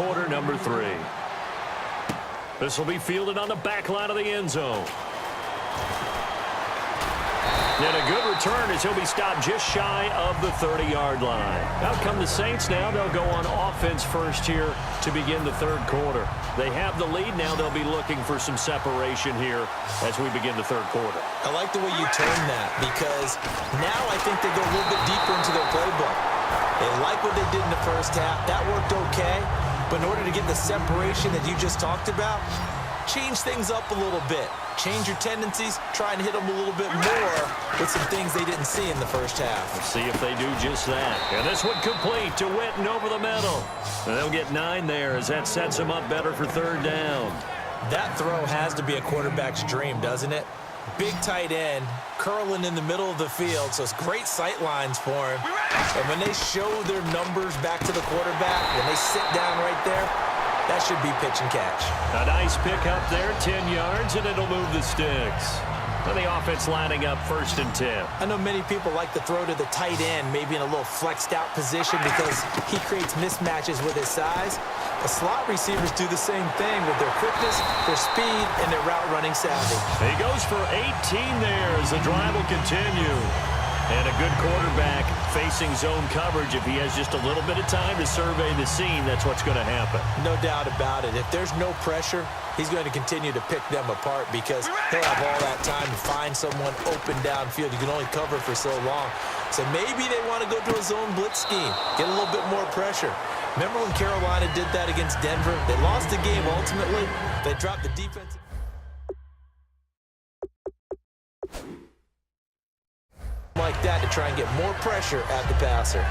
quarter, number 3. This will be fielded on the back line of the end zone. And a good return as he'll be stopped just shy of the 30-yard line. Out come the Saints now. They'll go on offense first here to begin the third quarter. They have the lead now. They'll be looking for some separation here as we begin the third quarter. I like the way you turn that because now I think they go a little bit deeper into their playbook. They like what they did in the first half. That worked okay. But in order to get the separation that you just talked about, change things up a little bit. Change your tendencies, try and hit them a little bit more with some things they didn't see in the first half. Let's see if they do just that. And this one complete to Witten over the middle. And they'll get 9 there as that sets them up better for third down. That throw has to be a quarterback's dream, doesn't it? Big tight end, curling in the middle of the field, so it's great sight lines for him. And when they show their numbers back to the quarterback, when they sit down right there, that should be pitch and catch. A nice pick up there, 10 yards, and it'll move the sticks. And the offense lining up 1st and 10. I know many people like to throw to the tight end, maybe in a little flexed out position because he creates mismatches with his size. The slot receivers do the same thing with their quickness, their speed, and their route running savvy. He goes for 18 there as the drive will continue. And a good quarterback facing zone coverage. If he has just a little bit of time to survey the scene, that's what's going to happen. No doubt about it. If there's no pressure, he's going to continue to pick them apart because he'll have all that time to find someone open downfield. You can only cover for so long. So maybe they want to go to a zone blitz scheme, get a little bit more pressure. Remember when Carolina did that against Denver? They lost the game ultimately. They dropped the defense. Like that to try and get more pressure at the passer.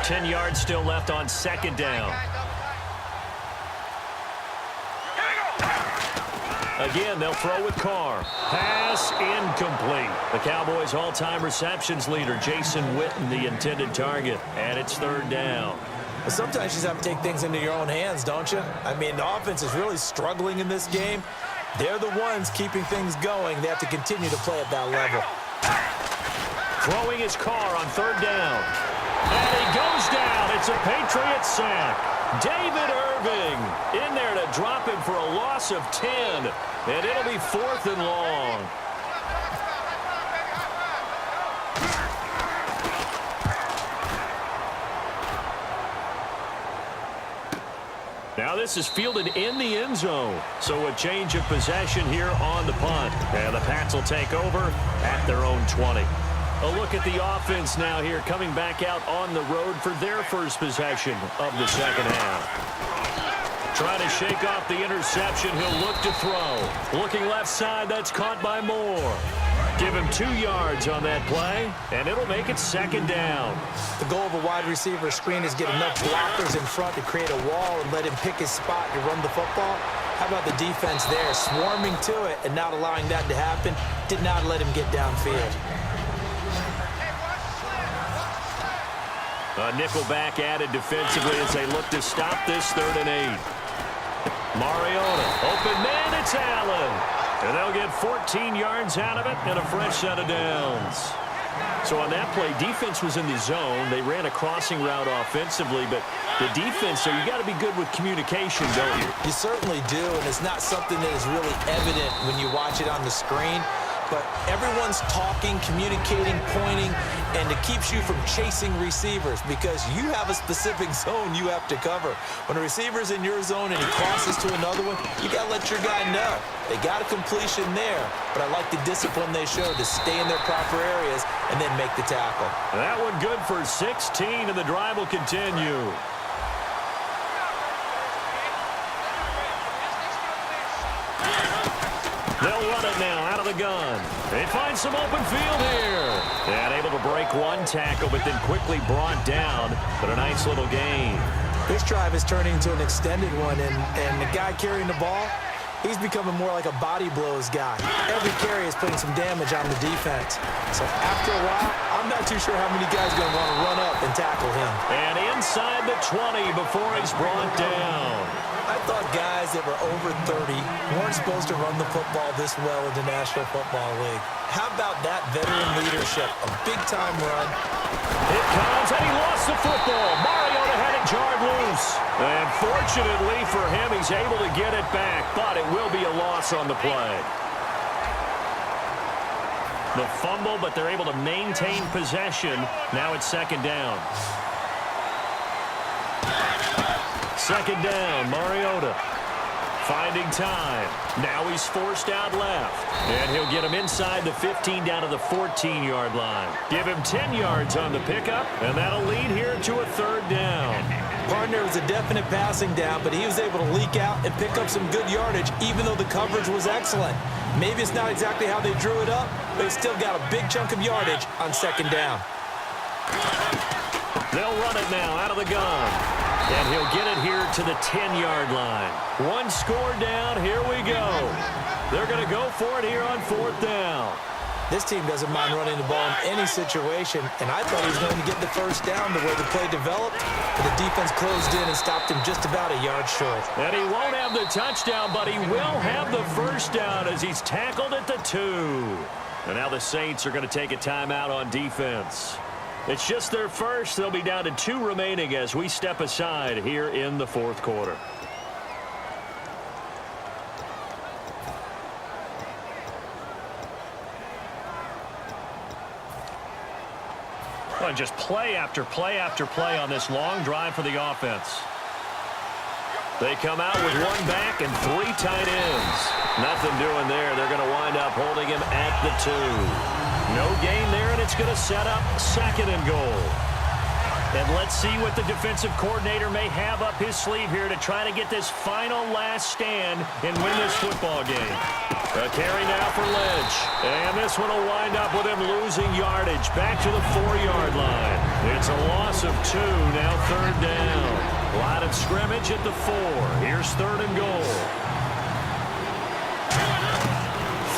Ten yards still left on 2nd down. Again, they'll throw with Carr. Pass incomplete. The Cowboys' all-time receptions leader, Jason Witten, the intended target. And it's 3rd down. But sometimes you just have to take things into your own hands, don't you? I mean, the offense is really struggling in this game. They're the ones keeping things going. They have to continue to play at that level. Throwing his Carr on 3rd down. And he goes down. It's a Patriot sack. David Irving in there to drop him for a loss of 10. And it'll be 4th and long. Now this is fielded in the end zone. So a change of possession here on the punt. And the Pats will take over at their own 20. A look at the offense now here coming back out on the road for their first possession of the second half. Trying to shake off the interception. He'll look to throw. Looking left side. That's caught by Moore. Give him 2 yards on that play, and it'll make it 2nd down. The goal of a wide receiver screen is get enough blockers in front to create a wall and let him pick his spot to run the football. How about the defense there, swarming to it and not allowing that to happen? Did not let him get downfield. A nickelback added defensively as they look to stop this 3rd and 8. Mariota, open man, it's Allen. And they'll get 14 yards out of it and a fresh set of downs. So on that play, defense was in the zone. They ran a crossing route offensively, but the defense, so you got to be good with communication, don't you? You certainly do, and it's not something that is really evident when you watch it on the screen. But everyone's talking, communicating, pointing, and it keeps you from chasing receivers because you have a specific zone you have to cover. When a receiver's in your zone and he crosses to another one, you got to let your guy know. They got a completion there, but I like the discipline they showed to stay in their proper areas and then make the tackle. That one good for 16, and the drive will continue. They'll run it now out of the gun. They find some open field here. And able to break one tackle, but then quickly brought down. But a nice little gain. This drive is turning into an extended one, and the guy carrying the ball, he's becoming more like a body blows guy. Every carry is putting some damage on the defense. So after a while, I'm not too sure how many guys are going to want to run up and tackle him. And inside the 20 before he's brought down. I thought guys that were over 30 weren't supposed to run the football this well in the National Football League. How about that veteran leadership? A big-time run. It comes, and he lost the football. Mariota had it jarred loose. And fortunately for him, he's able to get it back, but it will be a loss on the play. The fumble, but they're able to maintain possession. Now it's second down. Second down, Mariota. Finding time. Now he's forced out left. And he'll get him inside the 15 down to the 14-yard line. Give him 10 yards on the pickup, and that'll lead here to a third down. Partner was a definite passing down, but he was able to leak out and pick up some good yardage, even though the coverage was excellent. Maybe it's not exactly how they drew it up, but he still got a big chunk of yardage on second down. They'll run it now out of the gun. And he'll get it here to the 10-yard line. One score down. Here we go. They're going to go for it here on fourth down. This team doesn't mind running the ball in any situation, and I thought he was going to get the first down the way the play developed, but the defense closed in and stopped him just about a yard short. And he won't have the touchdown, but he will have the first down as he's tackled at the 2. And now the Saints are going to take a timeout on defense. It's just their first. They'll be down to 2 remaining as we step aside here in the fourth quarter. Well, just play after play after play on this long drive for the offense. They come out with 1 back and 3 tight ends. Nothing doing there. They're going to wind up holding him at the 2. No gain there, and it's going to set up second and goal. And let's see what the defensive coordinator may have up his sleeve here to try to get this final last stand and win this football game. A carry now for Lynch. And this one will wind up with him losing yardage back to the 4-yard line. It's a loss of 2, now third down. Line of scrimmage at the 4. Here's third and goal.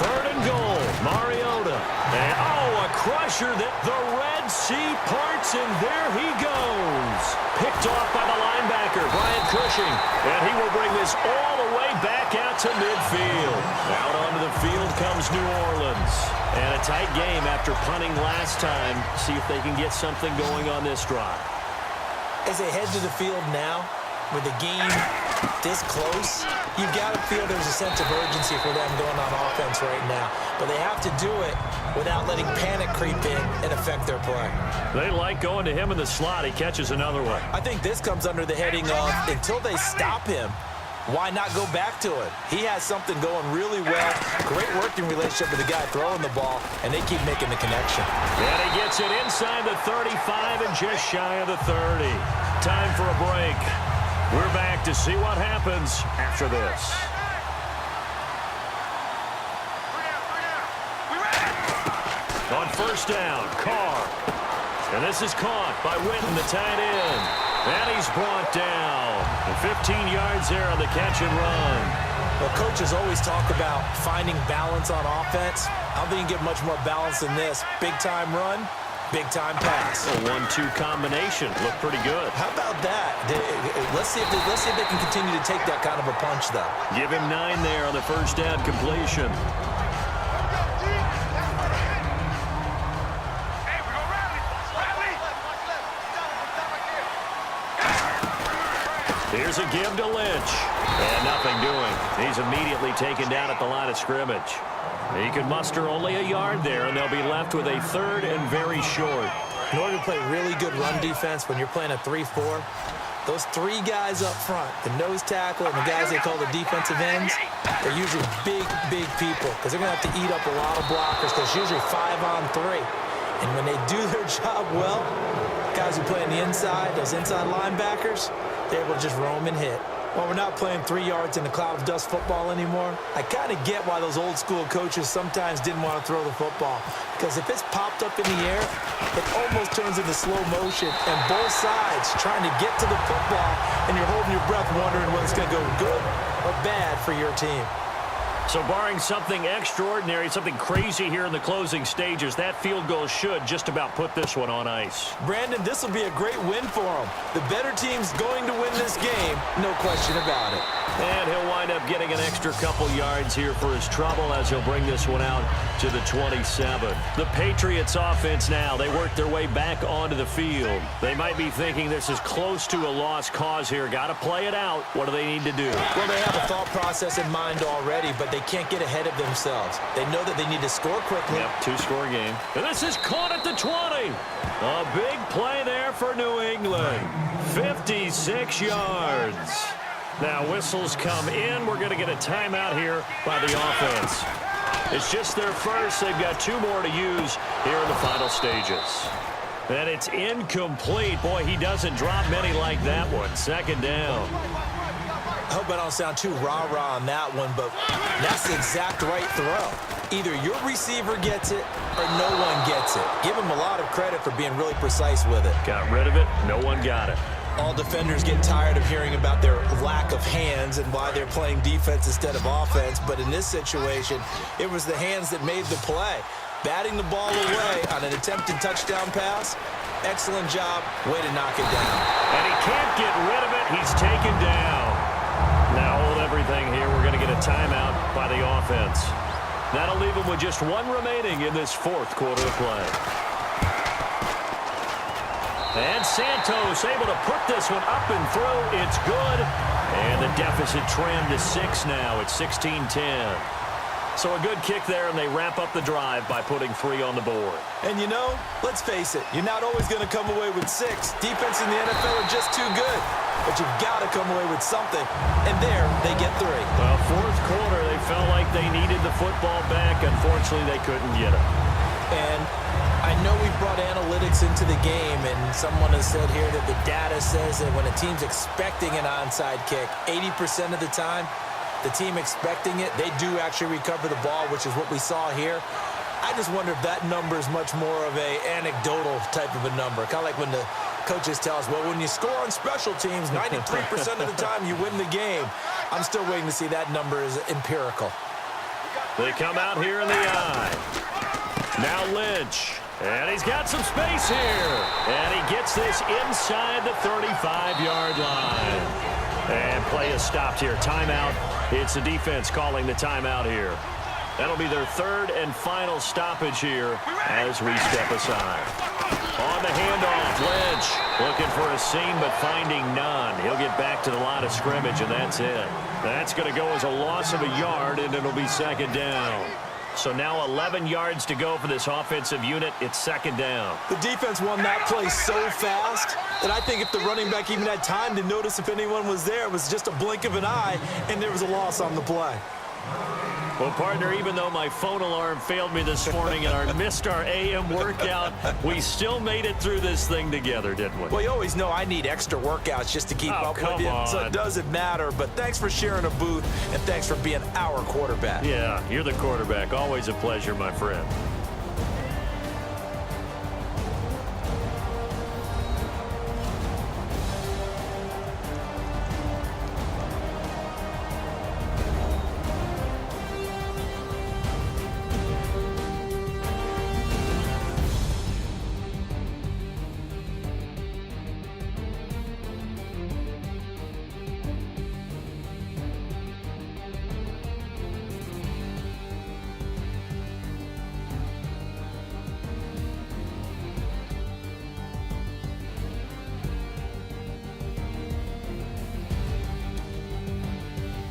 Third and goal, Mariota. And, a crusher that the Red Sea parts, and there he goes. Picked off by the linebacker, Brian Cushing. And he will bring this all the way back out to midfield. Out onto the field comes New Orleans. And a tight game after punting last time. See if they can get something going on this drive. As they head to the field now, with the game this close, you've got to feel there's a sense of urgency for them going on offense right now. But they have to do it without letting panic creep in and affect their play. They like going to him in the slot. He catches another one. I think this comes under the heading of, until they stop him, why not go back to it? He has something going really well. Great working relationship with the guy throwing the ball, and they keep making the connection. And he gets it inside the 35 and just shy of the 30. Time for a break. We're back to see what happens after this. On first down, Carr. And this is caught by Witten, the tight end. And he's brought down. 15 yards there on the catch and run. Well, coaches always talk about finding balance on offense. I don't think you can get much more balance than this. Big-time run, big-time pass. A 1-2 combination. Looked pretty good. How about that? Let's see if they can continue to take that kind of a punch, though. Give him 9 there on the first down completion. Here's a give to Lynch. And nothing doing. He's immediately taken down at the line of scrimmage. He could muster only a yard there, and they'll be left with a third and very short. In order to play really good run defense when you're playing a 3-4, those 3 guys up front, the nose tackle and the guys they call the defensive ends, they're usually big, big people because they're going to have to eat up a lot of blockers because it's usually 5-on-3. And when they do their job well, guys who play on the inside, those inside linebackers, they're able to just roam and hit. While we're not playing 3 yards in the cloud of dust football anymore, I kind of get why those old school coaches sometimes didn't want to throw the football. Because if it's popped up in the air, it almost turns into slow motion, and both sides trying to get to the football, and you're holding your breath wondering whether it's going to go good or bad for your team. So barring something extraordinary, something crazy here in the closing stages, that field goal should just about put this one on ice. Brandon, this will be a great win for him. The better team's going to win this game, no question about it. And he'll wind up getting an extra couple yards here for his trouble as he'll bring this one out to the 27. The Patriots offense now, they work their way back onto the field. They might be thinking this is close to a lost cause here. Got to play it out. What do they need to do? Well, they have a thought process in mind already, but they can't get ahead of themselves. They know that they need to score quickly. Yep, two-score game. And this is caught at the 20. A big play there for New England. 56 yards. Now whistles come in. We're going to get a timeout here by the offense. It's just their first. They've got two more to use here in the final stages. And it's incomplete. Boy, he doesn't drop many like that one. Second down. I hope I don't sound too rah-rah on that one, but that's the exact right throw. Either your receiver gets it or no one gets it. Give him a lot of credit for being really precise with it. Got rid of it. No one got it. All defenders get tired of hearing about their lack of hands and why they're playing defense instead of offense. But in this situation, it was the hands that made the play. Batting the ball away on an attempted touchdown pass. Excellent job. Way to knock it down. And he can't get rid of it. He's taken down. Now hold everything here. We're going to get a timeout by the offense. That'll leave him with just one remaining in this fourth quarter of play. And Santos able to put this one up and through. It's good. And the deficit trimmed to 6 now. It's 16-10. So a good kick there, and they wrap up the drive by putting 3 on the board. And you know, let's face it, you're not always going to come away with 6. Defense in the NFL are just too good. But you've got to come away with something. And there, they get 3. Well, fourth quarter, they felt like they needed the football back. Unfortunately, they couldn't get it. And I know we've brought analytics into the game, and someone has said here that the data says that when a team's expecting an onside kick, 80% of the time, the team expecting it, they do actually recover the ball, which is what we saw here. I just wonder if that number is much more of a anecdotal type of a number. Kind of like when the coaches tell us, well, when you score on special teams, 93% of the time you win the game. I'm still waiting to see that number is empirical. They come out here in the eye. Now Lynch. And he's got some space here. And he gets this inside the 35-yard line. And play is stopped here. Timeout. It's the defense calling the timeout here. That'll be their third and final stoppage here as we step aside. On the handoff, Lynch looking for a seam but finding none. He'll get back to the line of scrimmage, and that's it. That's going to go as a loss of a yard, and it'll be second down. So now 11 yards to go for this offensive unit. It's second down. The defense won that play so fast that I think if the running back even had time to notice if anyone was there, it was just a blink of an eye, and there was a loss on the play. Well, partner, even though my phone alarm failed me this morning and I missed our AM workout, we still made it through this thing together, didn't we? Well, you always know I need extra workouts just to keep up with you, so it doesn't matter. But thanks for sharing a booth, and thanks for being our quarterback. Yeah, you're the quarterback. Always a pleasure, my friend.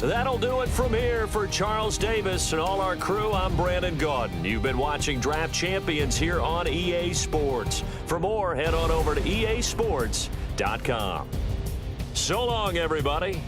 That'll do it from here for Charles Davis and all our crew. I'm Brandon Gaudin. You've been watching Draft Champions here on EA Sports. For more, head on over to easports.com. So long, everybody.